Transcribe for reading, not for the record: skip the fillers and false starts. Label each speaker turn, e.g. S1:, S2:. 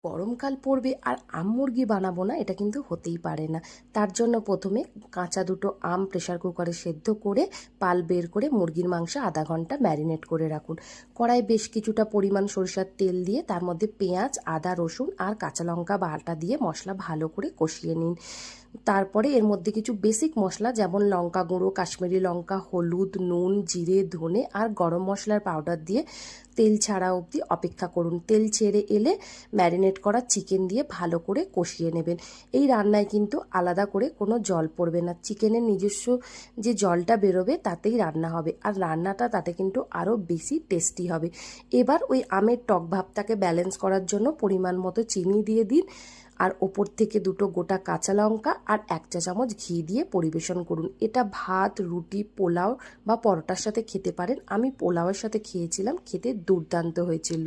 S1: গরমকাল পড়বে আর আম মুরগি বানাবো না, এটা কিন্তু হতেই পারে না। তার জন্য প্রথমে কাঁচা দুটো আম প্রেসার কুকারে সেদ্ধ করে পাল বের করে মুরগির মাংসে আধা ঘন্টা ম্যারিনেট করে রাখুন। কড়াই বেশ কিছুটা পরিমাণ সরিষার তেল দিয়ে তার মধ্যে পেঁয়াজ, আদা, রসুন আর কাঁচা লঙ্কা বাটা দিয়ে মশলা ভালো করে কষিয়ে নিন। তারপরে এর মধ্যে কিছু বেসিক মশলা যেমন লঙ্কা গুঁড়ো, কাশ্মীরি লঙ্কা, হলুদ, নুন, জিরে, ধনে আর গরম মশলার পাউডার দিয়ে তেল ছাড়া অবধি অপেক্ষা করুন। তেল ছেড়ে এলে ম্যারিনেট করা চিকেন দিয়ে ভালো করে কষিয়ে নেবেন। এই রান্নায় কিন্তু আলাদা করে কোনো জল পড়বে না, চিকেনের নিজস্ব যে জলটা বেরোবে তাতেই রান্না হবে, আর রান্নাটা তাতে কিন্তু আরও বেশি টেস্টি হবে। এবার ওই আমের টক ভাবটাকে ব্যালেন্স করার জন্য পরিমাণ মতো চিনি দিয়ে দিন, আর ওপর থেকে দুটো গোটা কাঁচা লঙ্কা আর 1 চা চামচ ঘি দিয়ে পরিবেশন করুন। এটা ভাত, রুটি, পোলাও বা পরোটার সাথে খেতে পারেন। আমি পোলাওয়ের সাথে খেয়েছিলাম, খেতে দুর্দান্ত হয়েছিল।